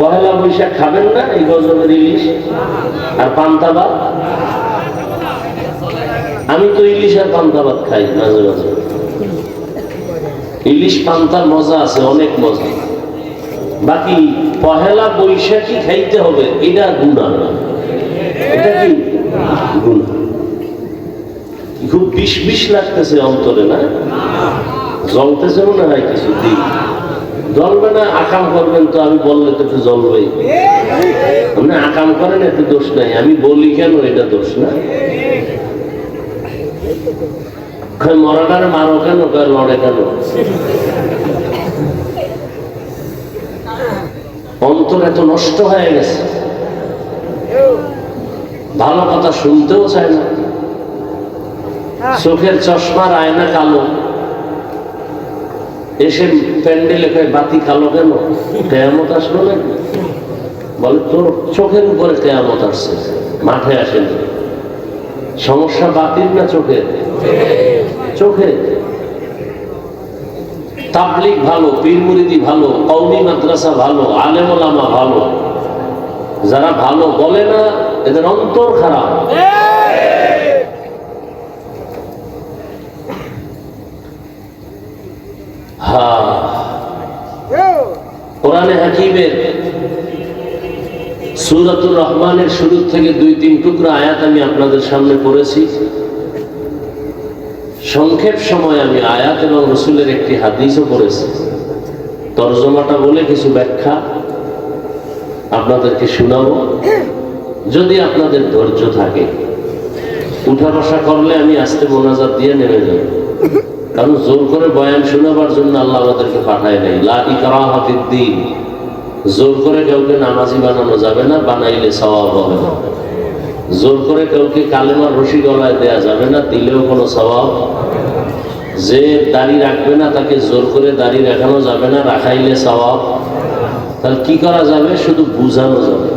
পহেলা বৈশাখ খাবেন না এই গজবের ইলিশ আর পান্তা ভাত? আমি তো ইলিশ আর পান্তা ভাত খাই মাঝে মাঝে। ইলিশ পান্তার মজা আছে, অনেক মজা। বাকি পহেলা বৈশাখী খাইতে হবে এটা গুনাহ, এটা কি গুনাহ? খুব বিষ বিষ লাগতেছে অন্তরে, না জ্বলতেছে মনে হয় কিছু দিন। জ্বলবে না, আকাম করবেন তো, আমি বললে তো একটু জ্বলবেই। আপনি আকাম করেন একটু দোষ নাই, আমি বলি কেন এটা দোষ না? মরাটারে মারো কেন, লড়ে কেন? অন্তর এত নষ্ট হয়ে গেছে, ভালো কথা শুনতেও চায় না। চোখের চশমার আয়না কালো, এসে প্যান্ডেলে কয় বাতি কালো কেন? কেয়ামত আসলো নাকি? বলে তোর চোখের উপরে কেয়ামত আসছে, মাঠে আসেন। সমস্যা বাতির না চোখে? চোখে। তাবলিগ ভালো, পীর মুরিদি ভালো, কওমি মাদ্রাসা ভালো, আলেম ওলামা ভালো, যারা ভালো বলে না এদের অন্তর খারাপ। কোরআনে হাকিমের সূরাতুর রহমানের শুরু থেকে 2-3 টুকরা আয়াত আমি আপনাদের সামনে পড়েছি। সংক্ষেপ সময় আমি আয়াত এবং রাসূলের একটি হাদিসও পড়েছি। তরজমাটা বলে কিছু ব্যাখ্যা আপনাদেরকে শোনাবো, যদি আপনাদের ধৈর্য থাকে। উঠা বসা করলে আমি আস্তে মোনাজাত দিয়ে নেমে যাব, কারণ জোর করে বয়ান শোনাবার জন্য আল্লাহ আমাদেরকে পাঠায় নাই। লা ইকরাহা ফিদ্দীন, জোর করে কাউকে নামাজি বানানো যাবে না, বানাইলে সওয়াব হবে না। জোর করে কাউকে কালেমার রশি গলায় দেয়া যাবে না, দিলেও কোনো সওয়াব। যে দাড়ি রাখবে না তাকে জোর করে দাড়ি রাখানো যাবে না, রাখাইলে সওয়াব। তাহলে কি করা যাবে? শুধু বুঝানো যাবে।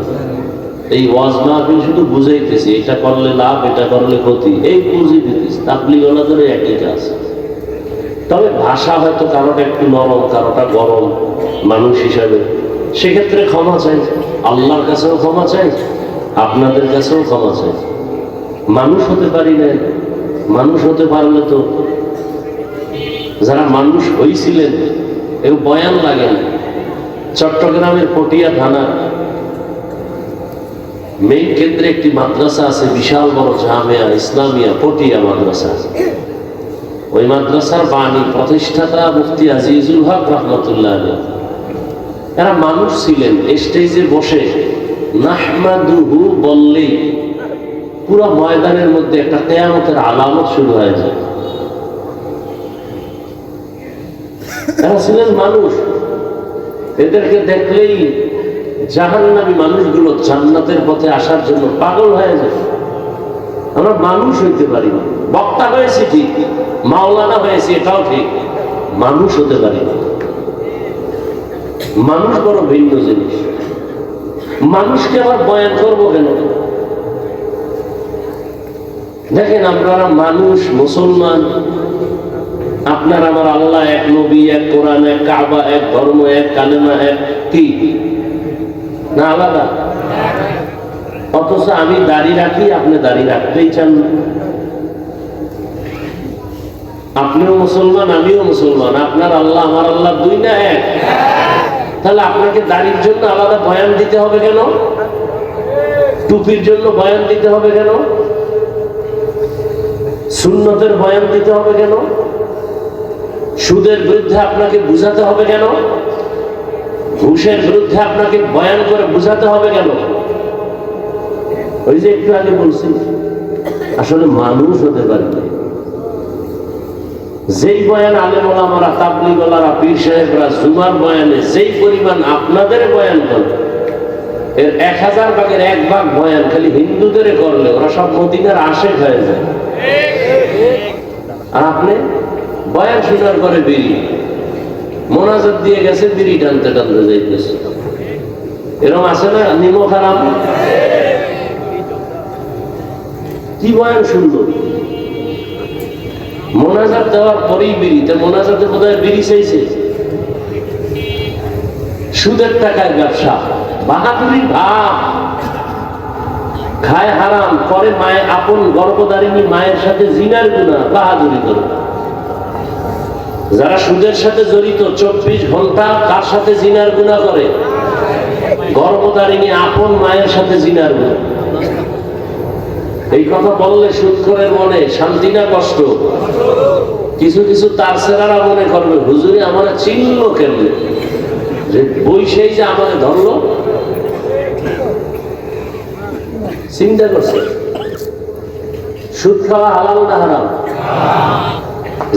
এই ওয়াজ মাহফিল শুধু বুঝাইতেছি, এটা করলে লাভ, এটা করলে ক্ষতি, এই বুঝিয়ে দিতেছি। তাবলীগওয়ালা ধরে একই কাজ। তবে ভাষা হয়তো কারোটা একটু নরম, কারোটা গরম মানুষ হিসাবে, সেক্ষেত্রে ক্ষমা চাই। আল্লাহর কাছেও ক্ষমা চাই, আপনাদের কাছেও ক্ষমা চাই। মানুষ হতে পারি না, মানুষ হতে পারলে তো যারা মানুষ হয়েছিলেন এর বয়ান লাগে না। চট্টগ্রামের পটিয়া থানা মেইন কেন্দ্রে একটি মাদ্রাসা আছে, বিশাল বড় জামিয়া ইসলামিয়া পটিয়া মাদ্রাসা। ওই মাদ্রাসার বাণী প্রতিষ্ঠাতা মুফতি আজিজুল হক রহমতুল্লাহ আলাইহি, এরা মানুষ ছিলেন। স্টেজে বসে নাহমাদুহু বললেই পুরো ময়দানের মধ্যে একটা কিয়ামতের আলামত শুরু হয়ে যায়। এরা ছিলেন মানুষ, এদেরকে দেখলেই জাহান্নামী মানুষগুলো জান্নাতের পথে আসার জন্য পাগল হয়ে যায়। আমরা মানুষ হইতে পারি না। বক্তা হয়েছি ঠিক, মাওলানা হয়েছি এটাও ঠিক, মানুষ হতে পারি না। মানুষ বড় ভিন্ন জিনিস। মানুষকে আবার বয়ান করবো কেন? দেখেন, আপনারা মানুষ, মুসলমান, আপনার আমার আল্লাহ এক, নবী এক, কোরআন এক, কাবা এক, ধর্ম এক, কালেমা এক, কি না আলাদা? অথচ আমি দাড়ি রাখি, আপনি দাড়ি রাখতেই চান না। আপনিও মুসলমান, আমিও মুসলমান, আপনার আল্লাহ আমার আল্লাহ দুই না এক? তাহলে আপনাকে দাড়ির জন্য আলাদা বয়ান দিতে হবে কেন? টুপির জন্য বয়ান দিতে হবে কেন? সুন্নতের বয়ান দিতে হবে কেন? সুদের বিরুদ্ধে আপনাকে বুঝাতে হবে কেন? ঘুষের বিরুদ্ধে আপনাকে বয়ান করে বুঝাতে হবে কেন? ওই যে একটু আগে বলছি, আসলে মানুষ হতে পারে না। যেই বয়ান আলেম ওলামারা, তাবলীগওয়ালারা, পীর সাহেবরা জুমার বয়ানে যেই পরিমাণ আপনাদের বয়ান করে, এর 1000 ভাগের 1 ভাগ বয়ান খালি হিন্দুদের করলে ওরা সব মদিনার আশেক হয়ে যায়। আর আপনি বয়ান শোনার পরে বিড়ি মোনাজাত দিয়ে গেছে, বিড়ি টানতে টানতে যাইতেছে। এরকম আছে না? নিমো খারাপ কি বয়ান শুনলো? মোনাজাত দেওয়ার পরেই বিড়ি, তা মোনাজাতে বোধহয় বিড়ি চাইছে। সুদের টাকায় ব্যবসা, বাহাদুরির ভাব। খায় হারাম, করে মায়ের আপন গর্ভধারিণী মায়ের সাথে জিনার গুনাহ, বাহাদুরি করে। যারা সুদের সাথে জড়িত 24 ঘন্টা কার সাথে জিনার গুনাহ করে? গর্ভধারিণী আপন মায়ের সাথে জিনার গুনাহ। এই কথা বললে সুদখোরের মনে শান্তি না কষ্ট? কিছু কিছু তার সেরারা মনে করবে, হুজুরে আমার চিনল কেমনে, যে বৈশেই যে আমাকে ধরলো। চিন্তা করছে সুদ খাওয়া হালাল না হারাম?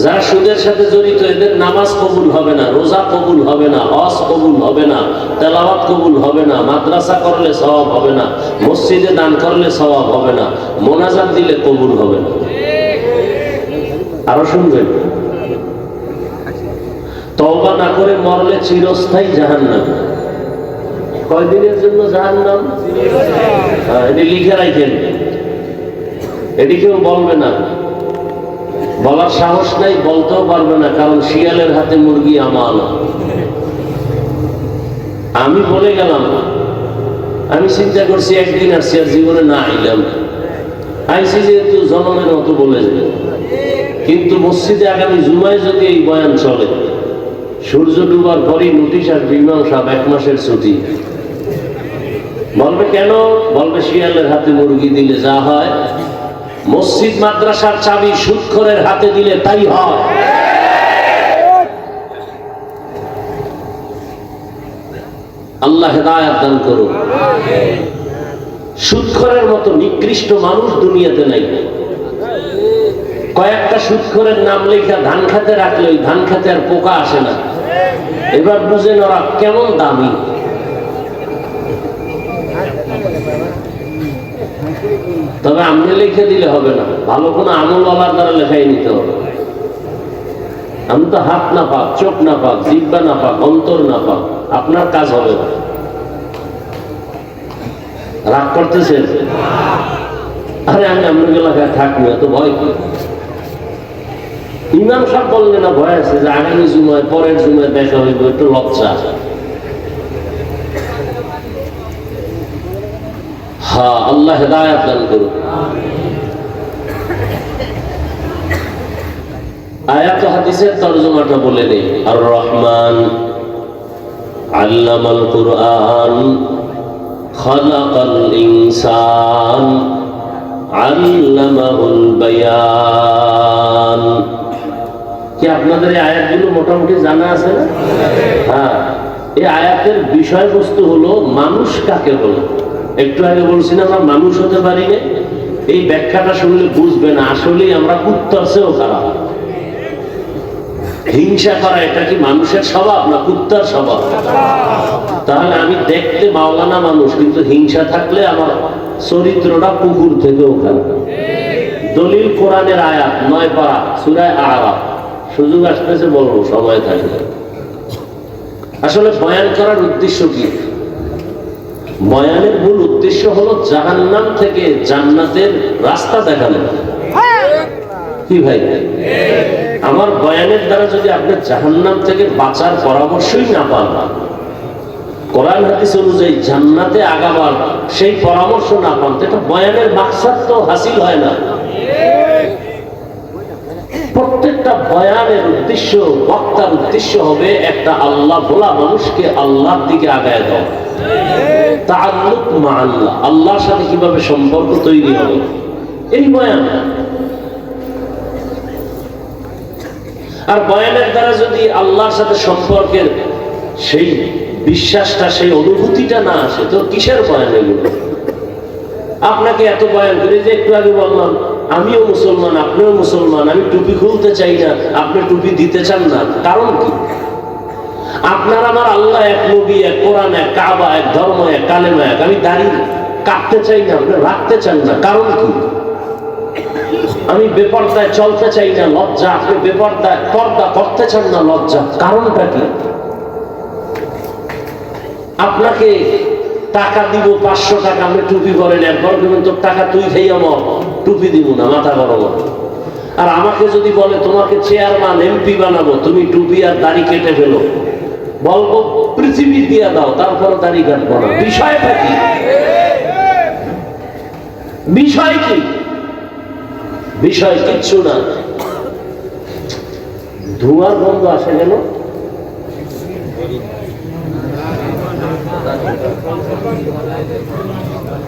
যারা সুদের সাথে জড়িত এদের নামাজ কবুল হবে না, রোজা কবুল হবে না, হজ কবুল হবে না, তেলাওয়াত কবুল হবে না, মাদ্রাসা করলে সওয়াব হবে না, মসজিদে দান করলে সওয়াব হবে না, মোনাজাত দিলে কবুল হবে না। আরো শুনবেন, তওবা না করে মরলে চিরস্থায়ী জাহান্নাম। কয়দিনের জন্য জাহান্নাম? এটি লিখে রাখেন, এটি কেউ বলবে না, বলার সাহস নাই, বলতেও পারবে না, কারণ শিয়ালের হাতে মুরগি আমানত। আমি বলে গেলাম, আমি চিন্তা করছি একদিন আসছি, আর জীবনে না আইলাম, আইসি যেহেতু জনমের মতো বলে যাবে। কিন্তু মসজিদে আগামী জুমায় যদি এই বয়ান চলে, সূর্য ডুবার পরই নোটিশ আসবে, ইমাম সাহেব 1 মাসের ছুটি। বলবে কেন? বলবে শিয়ালের হাতে মুরগি দিলে যা হয়, মসজিদ মাদ্রাসার চাবি সুদখোরের হাতে দিলে তাই হয়। আল্লাহ হেদায়েত দান করুন। সুদখোরের মতো নিকৃষ্ট মানুষ দুনিয়াতে নাই। কয়েকটা সুদখোরের নাম লেখা ধান খেতে রাখলে ওই ধান খেতে আর পোকা আসে না। এবার বুঝেন ওরা কেমন দামি। তবে আপনি লিখে দিলে হবে না, ভালো কোনো আমলওয়ালার দ্বারা লেখাই নিতে হবে। আমি তো হাত না পাক, চোখ না পাক, জিহ্বা না পাক, অন্তর না পাক, আপনার কাজ হবে না। রাগ করতেছেন? আরে আমি আপনার এলাকায় থাকবো, এত ভয় কি? ইমাম সাহেব বললে না ভয় আছে যে আগামী জুমায় পরের জুমায় দেখা হইব, একটু লজ্জা। হ্যাঁ, আল্লাহ হেদায়েত দান করুন। আয়াত হাদিসের তরজমাটা বলে নেই। আর রহমান আল্লামাল কুরআন খালাকাল ইনসান আল্লামাহুল বায়ান। কি আপনাদের এই আয়াতগুলো মোটামুটি জানা আছে না? হ্যাঁ, এই আয়াতের বিষয়বস্তু হলো মানুষ কাকে বলে। একটু আগে বলছি না আমরা মানুষ হতে পারি না, এই ব্যাখ্যাটা শুনলে বুঝবে না আসলেই আমরা কুত্তার চেয়েও খারাপ। হিংসা করা এটা কি মানুষের স্বভাব না কুত্তার স্বভাব? তাহলে আমি দেখতে মাওলানা মানুষ, কিন্তু হিংসা থাকলে আমার চরিত্রটা কুকুর থেকেও খারাপ। দলিল কোরআনের আয়াত 9 পারা সূরা আরাফ। সুযোগ আসতেছে বলবো, সময় থাকবে। আসলে বয়ান করার উদ্দেশ্য কি? বয়ানের মূল উদ্দেশ্য হলো জাহান্নাম থেকে জান্নাতের রাস্তা দেখানো। কি ভাই, আমার বয়ানের দ্বারা যদি আপনি জাহান্নাম থেকে বাঁচার পরামর্শই না পান, কোরআন হাদিস অনুযায়ী জান্নাতে আগাবার সেই পরামর্শ না পান, এটা বয়ানের মাকসাদ তো হাসিল হয় না। প্রত্যেকটা বয়ানের উদ্দেশ্য, বক্তার উদ্দেশ্য হবে একটা আল্লাহ ভোলা মানুষকে আল্লাহর দিকে আগায় দাও। তাআল্লুক মা আল্লাহ, আল্লাহর সাথে কিভাবে সম্পর্ক তৈরি হবে, এই বয়ান। আর বয়ানের দ্বারা যদি আল্লাহর সাথে সম্পর্কের সেই বিশ্বাসটা, সেই অনুভূতিটা না আসে, তো কিসের বয়ান এগুলো? আপনাকে এত বয়ান করে, যে একটু আগে বললাম আমিও মুসলমান, আপনিও মুসলমান, আমি টুপি খুলতে চাই না, আপনি টুপি দিতে চান না, কারণ কি? আপনার আমার আল্লাহ এক, নবী এক, কোরআন এক, কাবা এক, ধর্ম এক, কালেমা এক। আমি দাড়ি কাটতে চাই না, আপনি রাখতে চান না, কারণ কি? আমি বেপরদায় চলতে চাই না, লজ্জা, আপনি বেপরদায় পর্দা করতে চান না, লজ্জা, কারণটা কি? আপনাকে টাকা দিব 500 টাকা, আপনি টুপি করেন, একবার দেবেন তোর টাকা তুই খেয়ে আমার টুপি দিব না, মাথা গরম। আর আমাকে যদি বলে তোমাকে চেয়ারম্যান এমপি বানাবো, তুমি টুপি আর দাড়ি কেটে ফেলো, বলবো পৃথিবী দিয়ে দাও, তারপরে দাড়ি কাটবো না। বিষয়টা কি? বিষয় কি? বিষয় কিচ্ছু না। ধোঁয়ার গন্ধ আসে কেন?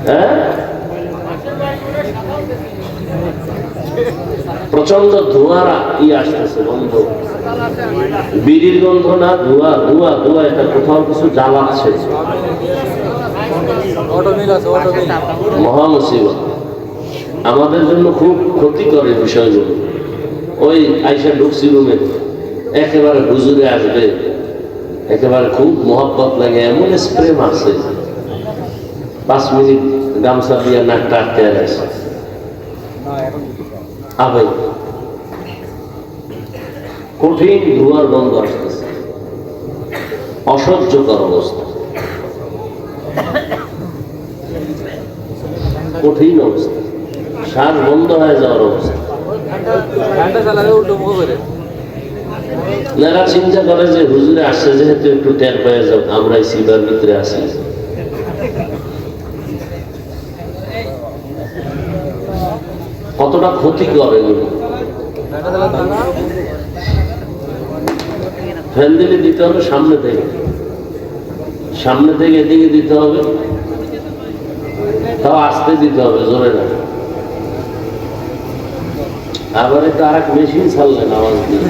হ্যাঁ, প্রচন্ড ধোঁয়ার আসতেছে, গন্ধ। বিড়ির গন্ধ না, ধোঁয়া ধোঁয়া ধোঁয়া। এটা কোথাও কিছু জ্বালাচ্ছে, মহা মুসিবত। আমাদের জন্য খুব ক্ষতিকর এই বিষয়গুলো। ওই আইসা ঢুকছি রুমে, একেবারে হুজুরে আসবে, একেবারে খুব মহব্বত লাগে, এমন স্প্রে মারছে, 5 মিনিট গামছা দিয়ে নাকটা আটকে আছে। আবে কঠিন ধোঁয়ার গন্ধ আসতেছে, অসহ্যকর অবস্থা, কঠিন অবস্থা, শ্বাস বন্ধ হয়ে যাওয়ার অবস্থা। যারা চিন্তা করে যে হুজুরে আসছে যেহেতু একটু টের পেয়ে যাও, আমরা এই সিবার ভিতরে আছি। কতটা ক্ষতি করে এগুলো। ফ্যান দিলে দিতে হবে সামনে থেকে, সামনে থেকে এদিকে দিতে হবে, তাও আস্তে দিতে হবে, জোরে না। আবার একটু আর এক মেশিন ছাড়লেন আওয়াজ দিয়ে,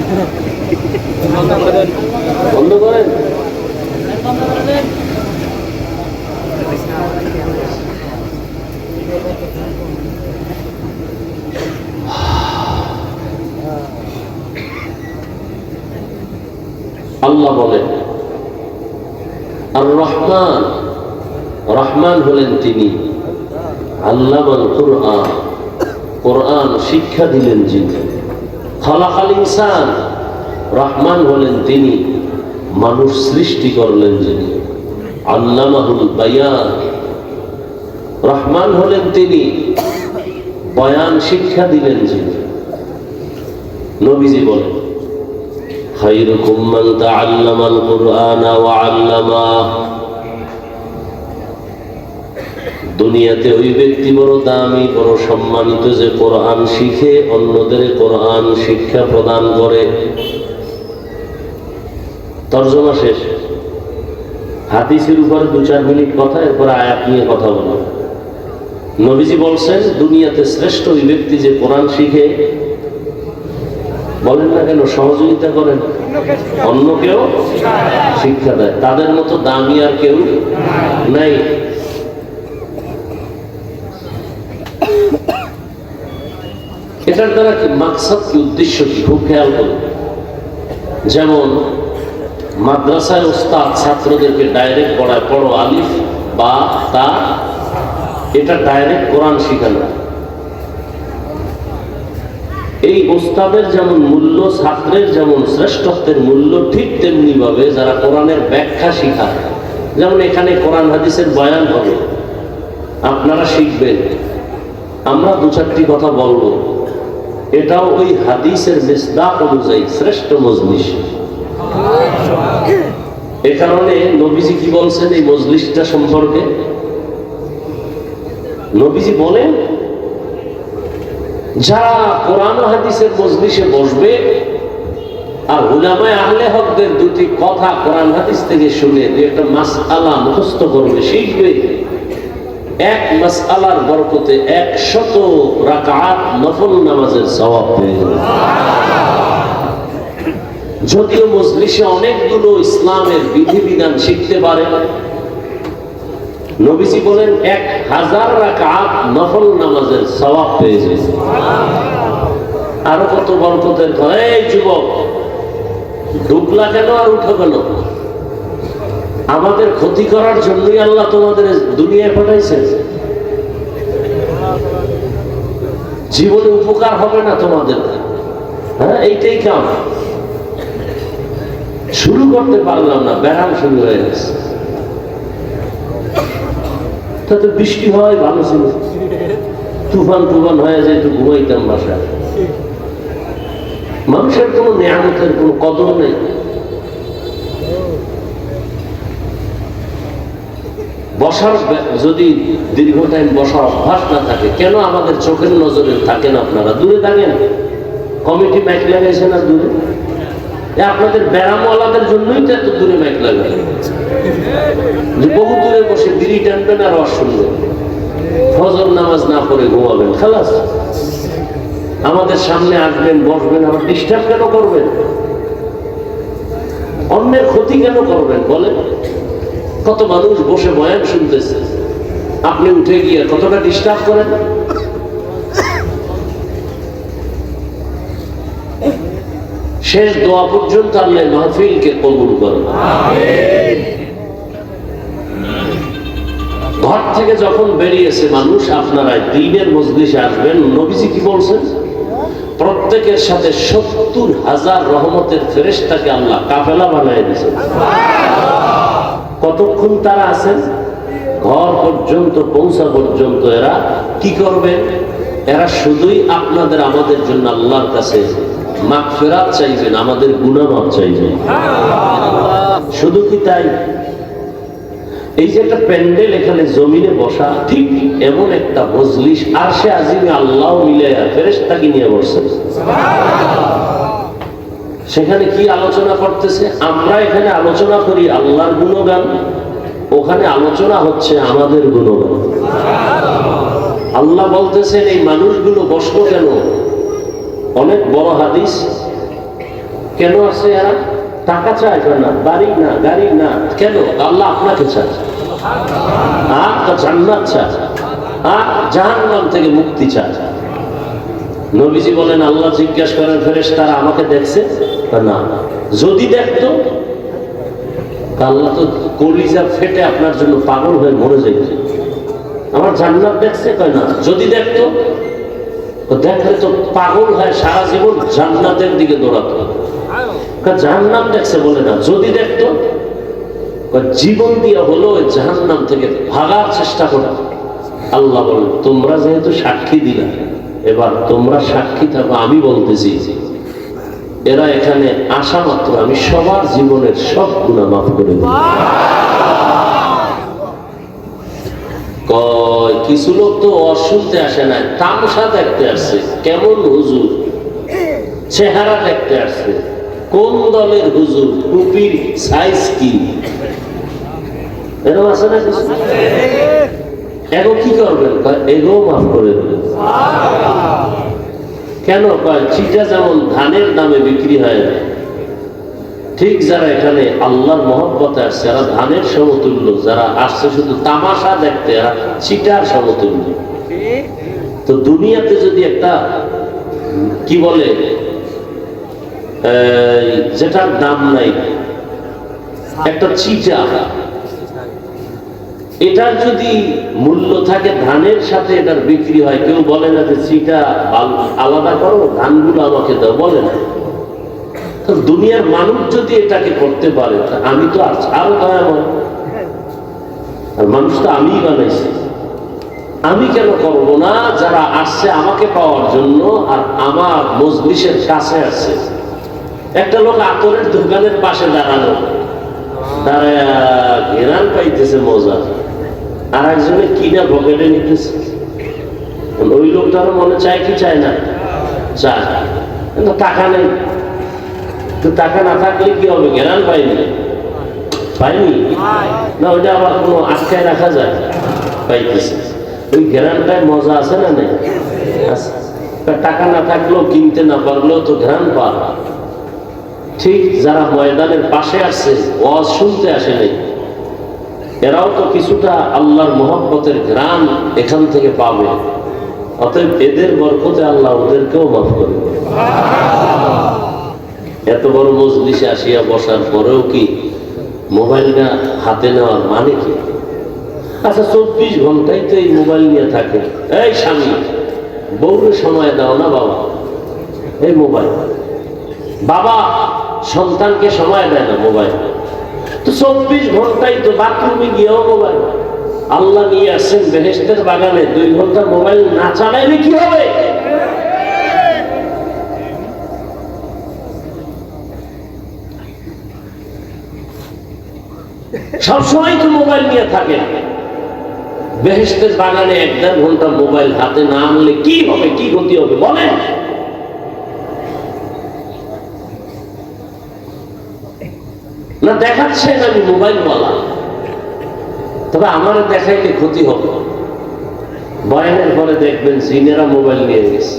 বন্ধ করেন। আল্লাহ বলেন আর রহমান, রহমান হলেন তিনি, আল্লামাল কুরআন, কোরআন শিক্ষা দিলেন যিনি, খালাকাল ইনসান, রহমান হলেন তিনি, মানুষ সৃষ্টি করলেন যিনি, আল্লামাহুল বায়ান, রহমান হলেন তিনি, বয়ান শিক্ষা দিলেন যিনি। নবীজি বলেন খায়রুকুম মান তাআল্লামাল কুরআনা ওয়া আল্লামাহ, দুনিয়াতে ওই ব্যক্তি বড় দামি, বড় সম্মানিত যে কোরআন শিখে অন্যদের কোরআন শিক্ষা প্রদান করে। তরজমা শেষ। হাদিসের উপরে 2-4 মিনিট কথা, এরপর আয়াত নিয়ে কথা বলবো। নবীজি বলছেন দুনিয়াতে শ্রেষ্ঠ ওই ব্যক্তি যে কোরআন শিখে, বলেন না কেন, সহযোগিতা করেন, অন্যকেও শিক্ষা দেয়। তাদের মতো দামি আর কেউ নাই। এটার দ্বারা কি মাকসাদ, কি উদ্দেশ্য কি, খুব খেয়াল করুন। যেমন মাদ্রাসায় ওস্তাদ ছাত্রদেরকে ডাইরেক্ট পড়ায়, পড়ো আলিফ বা তা, এটা ডাইরেক্ট কোরআন শিখানো। এই ওস্তাদের যেমন মূল্য, ছাত্রের যেমন শ্রেষ্ঠত্বের মূল্য, ঠিক তেমনি ভাবে যারা কোরআনের ব্যাখ্যা শিখায়, যেমন এখানে কোরআন হাদিসের বয়ান হবে, আপনারা শিখবেন, আমরা 2-4টি কথা বলবো, এটাও ওই হাদিসের মিসদাক অনুযায়ী শ্রেষ্ঠ মজলিস। এ কারণে নবীজি কি বলছেন এই মজলিসটা সম্পর্কে? নবীজি বলেন যারা কোরআন হাদিসের মজলিসে বসবে আর উলামায়ে আহলে হকদের 2টি কথা কোরআন হাদিস থেকে শুনে একটা মাসআলা মুখস্থ করবে, শিখবে, এক মাসআলার বরকতে 100 রাকাত নফল নামাজের সওয়াব পেয়ে যাবে। যদিও মজলিসে অনেকগুলো ইসলামের বিধিবিধান শিখতে পারে, নবীজি বলেন 1000 রাকাত নফল নামাজের সওয়াব পেয়ে যাবে। আরো কত বরকতের কথা। এই যুবক, ঢুকলা কেন আর উঠো কেন? আমাদের ক্ষতি করার জন্যই আল্লাহ তোমাদের দুনিয়ায় পাঠাইছেন। জীবনে উপকার হবে না তোমাদের, হ্যাঁ, এইটাই কাম। শুরু করতে পারলাম না, ব্যারাম শুরু হয়ে গেছে। তাতে বৃষ্টি হয় ভালো ছিল, তুফান তুফান হয়ে যায়, একটু ঘুমাইতাম বাসায়। মানুষের কোনো নিয়ামতের কোনো কদর নেই। বসার যদি দীর্ঘ টাইম বসার অভ্যাস না থাকে, কেন আমাদের চোখের নজরে থাকেন? আপনারা দূরে থাকেন, কমিটি মাইক লাগাইছে না দূরে? আপনাদের ব্যারামওয়ালাদের জন্যই তো এত দূরে মাইক লাগাই, যে বহু দূরে বসে বিড়ি টানবেন আর রস শুনবেন, ফজর নামাজ না পড়ে ঘুমাবেন, খালাস। আমাদের সামনে আসবেন, বসবেন, আবার ডিস্টার্ব কেন করবেন? অন্যের ক্ষতি কেন করবেন বলেন? কত মানুষ বসে বয়ান শুনতেছে, আপনি উঠে গিয়ে কতটা ডিস্টার্ব করেন? শেষ দোয়া পর্যন্ত আল্লাহ মাহফিলকে কবুল করেন। ঘর থেকে যখন বেরিয়েছে মানুষ, আপনারা দ্বীনের মজলিসে আসবেন। নবীজি কি বলছেন? প্রত্যেকের সাথে ৭০,০০০ রহমতের ফেরেশতাকে আল্লাহ কাফেলা বানিয়ে দিয়েছেন। কতক্ষণ তারা আছেন? ঘর পর্যন্ত পৌঁছা পর্যন্ত এরা কি করবে? এরা শুধুই আপনাদের আমাদের জন্য আল্লাহর কাছে মাগফিরাত চাইবেন, আমাদের গুনাহ মাফ চাইবেন। শুধু কি তাই? এই যে একটা প্যান্ডেল এখানে জমিনে বসা, ঠিক এমন একটা মজলিস আরশে আজিমে আল্লাহ মিলাইয়া ফেরেশতাকে নিয়ে বসছেন। সেখানে কি আলোচনা করতেছে? আমরা এখানে আলোচনা করি আল্লাহর গুণগান, ওখানে আলোচনা হচ্ছে আমাদের গুণগান। আল্লাহ বলতেছেন এই মানুষগুলো বসলো কেন? অনেক বড় হাদিস। কেন আছে এরা? টাকা চায় না, বাড়ি না, গাড়ি না, কেন? আল্লাহ আপনাকে চায়, আর জান্নাত চায়, আর জাহান্নাম থেকে মুক্তি চায়। নবীজি বলেন, আল্লাহ জিজ্ঞাসা করেন ফেরেশতারা আমাকে দেখছে না? যদি দেখতো আল্লাহ তো কলিজা ফেটে আপনার জন্য পাগল হয়ে মরে যাইত। আমার জান্নাত দেখছে? কয় না। যদি দেখতো? দেখলে তো পাগল হয় সারা জীবন জান্নাতের দিকে দৌড়াতো। জাহান্নাম দেখছে বলে না। যদি দেখতো? জীবন দিয়ে হলো জাহান্নাম থেকে ভাগার চেষ্টা করা। আল্লাহ বলেন, তোমরা যেহেতু সাক্ষী দিলা, এবার তোমরা সাক্ষী থাকো। আমি বলতেছি এরা এখানে আসা মাত্র আমি সবার জীবনের সব গুনাহ মাফ করে দেব। কিছু লোক তো অশুনতে আসে না, তামসা দেখতে আসছে। কেমন হুজুর, চেহারা দেখতে আসছে, কোন দলের হুজুর, টুপির সাইজ কি, এরকম আছে না কিছু? এগো কি করবেন? এগো মাফ করে দেবেন। কেন? চিটা যেমন ধানের দামে বিক্রি হয় না, ঠিক যারা এখানে আল্লাহর মহব্বতে আসছে এরা ধানের সমতুল্য, যারা আসছে শুধু তামাশা দেখতে এরা চিটার সমতুল্য। তো দুনিয়াতে যদি একটা কি বলে যেটার দাম নাই, একটা চিটা, এটার যদি মূল্য থাকে ধানের সাথে এটার বিক্রি হয়, কেউ বলে না যে চিটা আলাদা করো, ধানগুলো আমাকে দাও, বলে না। তো দুনিয়ার মানুষ যদি এটাকে করতে পারে, আমি তো আরো দয়াময়। আর মানুষ তো আমিই বানাইছি, আমি কেন করব না? যারা আসছে আমাকে পাওয়ার জন্য আর আমার মজলিসের কাছে আসছে। একটা লোক আতরের দোকানের পাশে দাঁড়ানো, দাঁড়ায় ঘেরান পাইতেছে মজা, আর একজনে কিনা পকেটে নিতেছে। ওই লোকটার মনে চায় কি চায় না? চায়, কিন্তু টাকা নেই। তো টাকা না থাকলে কি হবে? ঘেরান পাইনি, পাইনি না, ওইটা আবার কোনো আটকায় রাখা যায়? পাইতেছে। ওই ঘেরানটায় মজা আছে না নেই? টাকা না থাকলেও, কিনতে না পারলেও তো ঘেরান পাওয়া। ঠিক যারা ময়দানের পাশে আসছে, ওয়াজ শুনতে আসে নাই, এরাও তো কিছুটা আল্লাহর মহব্বতের ঘ্রাণ এখান থেকে পাবে। অতএব এদের বরকতে আল্লাহ ওদেরকেও মাফ করবে। এত বড় মজলিসে আসিয়া বসার পরেও কি মোবাইলটা হাতে নেওয়ার মানে কি? আচ্ছা, 24 ঘন্টাই তো এই মোবাইল নিয়ে থাকে। এই স্বামী, বউরে সময় দাও না বাবা, এই মোবাইল। বাবা সন্তানকে সময় দেয় না, মোবাইল। তো 24 ঘন্টাই তো বাথরুমে গিয়েও মোবাইল। আল্লাহ নিয়ে আসছেন বেহেশতের বাগানে, 2 ঘন্টা মোবাইল না চালাইলে কি হবে? সবসময় তো মোবাইল নিয়ে থাকে। বেহেশতের বাগানে 1-1.5 ঘন্টা মোবাইল হাতে না আনলে কি হবে, কি গতি হবে বলেন? না দেখাচ্ছেন আমি মোবাইলওয়ালা, তবে আমার দেখাইলে ক্ষতি হবে। বয়ানের পরে দেখবেন জিনেরা মোবাইল নিয়ে গেছে,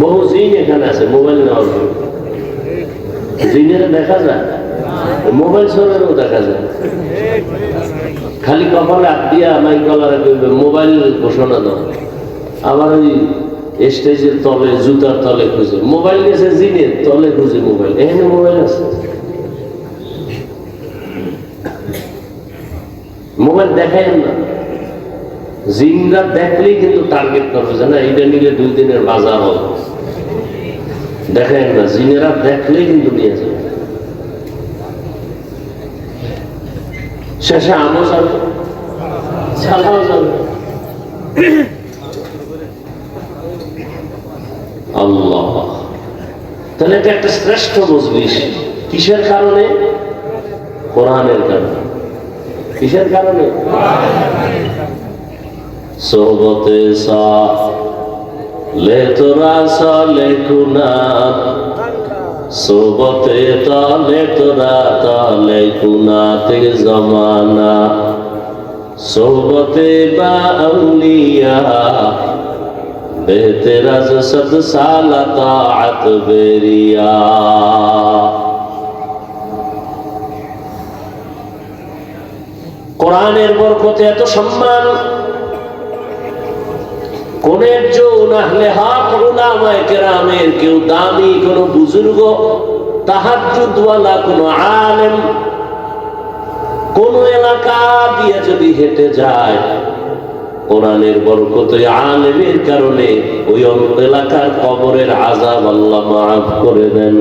বহু জিন এখানে আছে মোবাইল নেওয়ার জন্য। জিনেরা দেখা যায়, মোবাইল চোরেরও দেখা যায়। খালি কপালে হাত দিয়া মাইকলারে কইবে মোবাইল ঘোষণা দাও, আবার ওই স্টেজের তলে জুতার তলে খুঁজে মোবাইল নিয়েছে, জিনের তলে খুঁজে মোবাইল, এখানে মোবাইল আছে। মোবাইল দেখায় না, জিনরা দেখলেই কিন্তু টার্গেট করবে যে না এটা নিলে 2 দিনের বাজার হবে। দেখেন না, জিনেরা দেখলেই কিন্তু নিয়ে যাবে, শেষে আমও যাবে, ছাড়াও যাবে। আল্লাহ, তাহলে এটা একটা শ্রেষ্ঠ মজলিস। কিসের কারণে? কোরআনের কারণে। কিসের কারণে? সোহবতে সালে তোরা সালে কুনাত, সোহবতে তালে তোরা তালে কুনাতে জমানা, সোহবতে বা আউলিয়া বেতেরাজ সদ সালা তাআত বেরিয়া। কোরআনের বরকতে এত সম্মান, কোন একজন আহলে হক উলামায়ে কেরামের কেউ দামি কোন বুজুর্গ, তাহাজ্জুদওয়ালা কোন আলেম কোন এলাকা দিয়ে যদি হেঁটে যায়, কোরআনের বরকতে আলেমের কারণে ওই এলাকার কবরের আযাব আল্লাহ মাফ করে দেন।